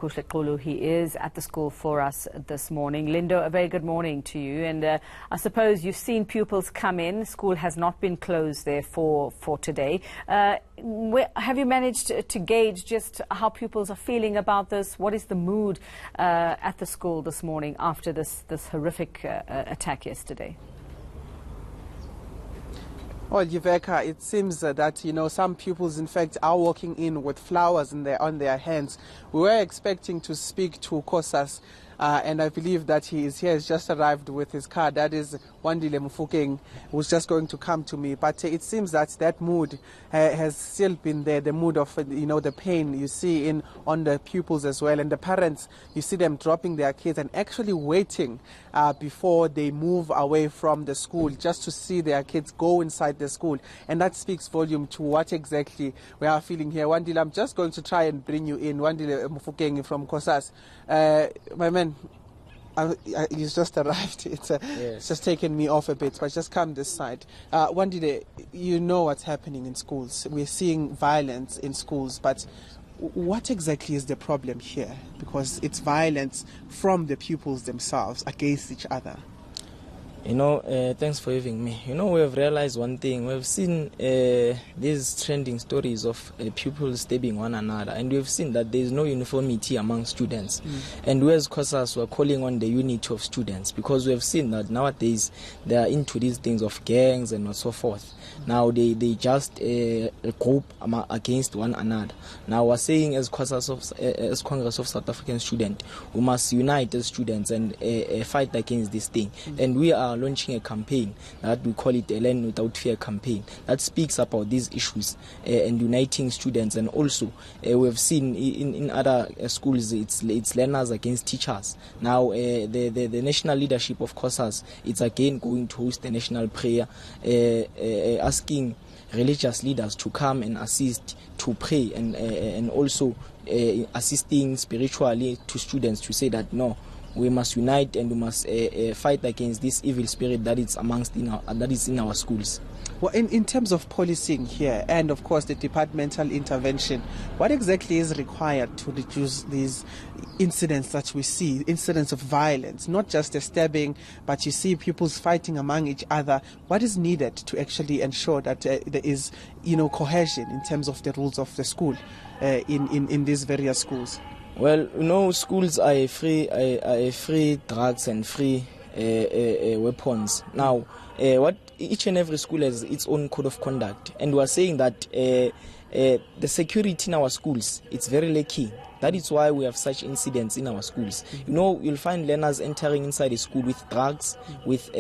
Lindokuhle Xulu, he is at the school for us this morning. Lindo, a very good morning to you. And I suppose you've seen pupils come in. School has not been closed there for today. Have you managed to gauge just how pupils are feeling about this? What is the mood at the school this morning after this horrific attack yesterday? Well, Yuveka, it seems that, some pupils, in fact, are walking in with flowers on their hands. We were expecting to speak to Kosas, and I believe that he is here. He's just arrived with his car. That is Wandile Mufukeng, who's just going to come to me. But it seems that mood has still been there, the mood of, the pain you see on the pupils as well. And the parents, you see them dropping their kids and actually waiting before they move away from the school just to see their kids go inside the school. And that speaks volume to what exactly we are feeling here. Wandile, I'm just going to try and bring you in. Wandile Mufukeng from Kosas. My man, he's just arrived. It's just taken me off a bit, but just come this side. Wandile, you know what's happening in schools. We're seeing violence in schools, but what exactly is the problem here? Because it's violence from the pupils themselves against each other. Thanks for having me. We have realized one thing. We've seen these trending stories of pupils stabbing one another, and we've seen that there is no uniformity among students. And we as COSAS were calling on the unity of students, because we have seen that nowadays they are into these things of gangs and so forth. Now they just group against one another. Now we're saying as COSAS, as Congress of South African Students, we must unite as students and fight against this thing. And we are launching a campaign that we call it a Learn Without Fear campaign that speaks about these issues and uniting students. And also we have seen in other schools it's learners against teachers. Now the national leadership of COSAS, it's again going to host a national prayer asking religious leaders to come and assist to pray and also assisting spiritually to students to say that no, we must unite and we must fight against this evil spirit that is in our schools. Well, in terms of policing here and, of course, the departmental intervention, what exactly is required to reduce these incidents that we see, incidents of violence, not just the stabbing, but you see pupils fighting among each other? What is needed to actually ensure that there is, cohesion in terms of the rules of the school in these various schools? Well, schools are free drugs and free weapons. Now, what each and every school has its own code of conduct, and we are saying that the security in our schools, it's very lacking. That is why we have such incidents in our schools. You'll find learners entering inside the school with drugs, with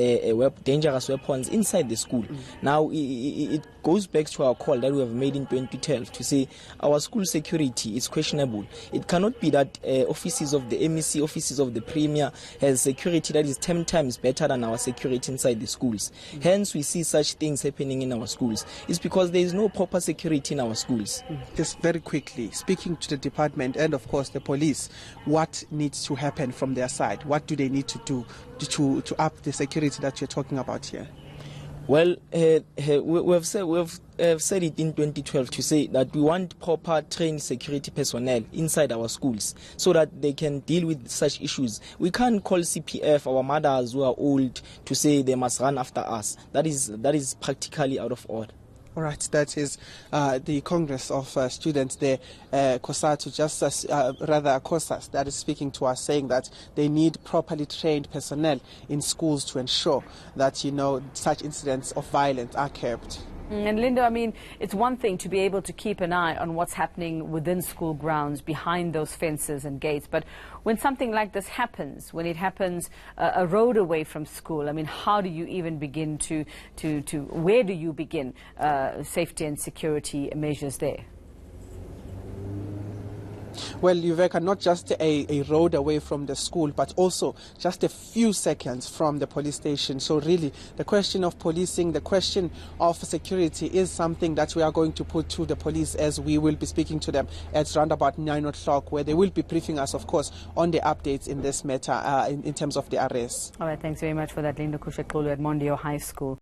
dangerous weapons inside the school. Now, it goes back to our call that we have made in 2012 to say our school security is questionable. It cannot be that offices of the MEC, offices of the Premier has security that is 10 times better than our security inside the schools. Hence, we see such things happening in our schools. It's because there is no proper security in our schools. Just very quickly, speaking to the department and of course the police, what needs to happen from their side? What do they need to do to up the security that you're talking about here? Well, we have said it in 2012 to say that we want proper trained security personnel inside our schools so that they can deal with such issues. We can't call CPF, our mothers who are old, to say they must run after us. That is practically out of order. All right, that is the Congress of Students there, COSATU, COSAS, that is speaking to us, saying that they need properly trained personnel in schools to ensure that, such incidents of violence are curbed. And Lindo, it's one thing to be able to keep an eye on what's happening within school grounds, behind those fences and gates. But when something like this happens, when it happens a road away from school, how do you even begin where do you begin safety and security measures there? Well, Yuveka, not just a road away from the school, but also just a few seconds from the police station. So really, the question of policing, the question of security is something that we are going to put to the police, as we will be speaking to them at around about 9 o'clock, where they will be briefing us, of course, on the updates in this matter in terms of the arrests. All right, thanks very much for that, Lindokuhle Xulu at Mondeor High School.